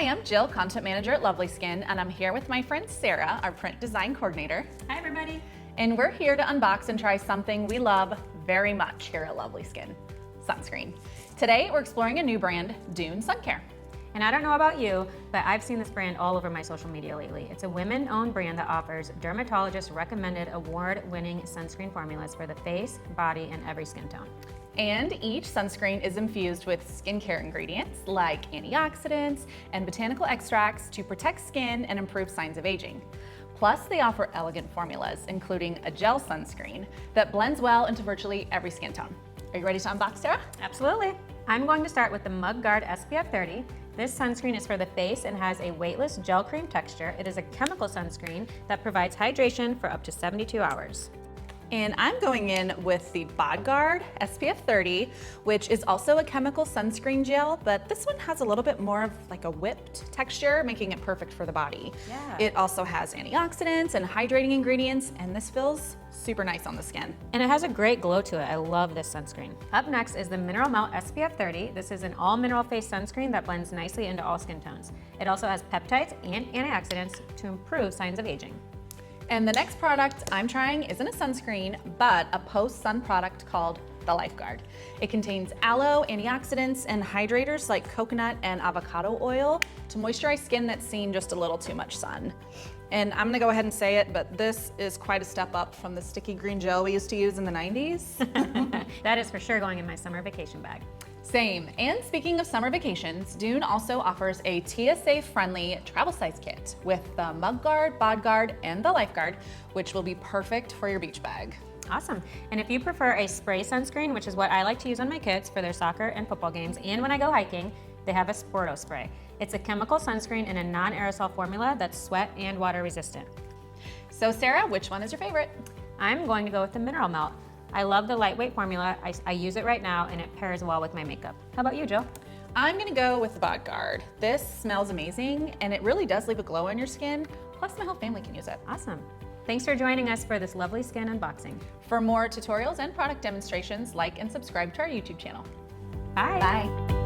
Hi, I'm Jill, content manager at LovelySkin, and I'm here with my friend Sara, our print design coordinator. Hi, everybody. And we're here to unbox and try something we love very much here at LovelySkin, sunscreen. Today, we're exploring a new brand, Dune Suncare. And I don't know about you, but I've seen this brand all over my social media lately. It's a women-owned brand that offers dermatologist-recommended award-winning sunscreen formulas for the face, body, and every skin tone. And each sunscreen is infused with skincare ingredients like antioxidants and botanical extracts to protect skin and improve signs of aging. Plus, they offer elegant formulas, including a gel sunscreen that blends well into virtually every skin tone. Are you ready to unbox, Sara? Absolutely. I'm going to start with the Lifeguard SPF 30. This sunscreen is for the face and has a weightless gel cream texture. It is a chemical sunscreen that provides hydration for up to 72 hours. And I'm going in with the Lifeguard SPF 30, which is also a chemical sunscreen gel, but this one has a little bit more of like a whipped texture, making it perfect for the body. Yeah. It also has antioxidants and hydrating ingredients, and this feels super nice on the skin. And it has a great glow to it. I love this sunscreen. Up next is the Mineral Melt SPF 30. This is an all mineral face sunscreen that blends nicely into all skin tones. It also has peptides and antioxidants to improve signs of aging. And the next product I'm trying isn't a sunscreen, but a post-sun product called the Lifeguard. It contains aloe, antioxidants, and hydrators like coconut and avocado oil to moisturize skin that's seen just a little too much sun. And I'm gonna go ahead and say it, but this is quite a step up from the sticky green gel we used to use in the 90s. That is for sure going in my summer vacation bag. Same. And speaking of summer vacations, Dune also offers a TSA-friendly travel size kit with the Lifeguard, Bodguard, and the Lifeguard, which will be perfect for your beach bag. Awesome. And if you prefer a spray sunscreen, which is what I like to use on my kids for their soccer and football games, and when I go hiking, they have a Sporto spray. It's a chemical sunscreen in a non-aerosol formula that's sweat and water resistant. So Sara, which one is your favorite? I'm going to go with the Mineral Melt. I love the lightweight formula. I use it right now and it pairs well with my makeup. How about you, Jill? I'm gonna go with the Bodguard. This smells amazing and it really does leave a glow on your skin. Plus my whole family can use it. Awesome. Thanks for joining us for this LovelySkin unboxing. For more tutorials and product demonstrations, like and subscribe to our YouTube channel. Bye. Bye.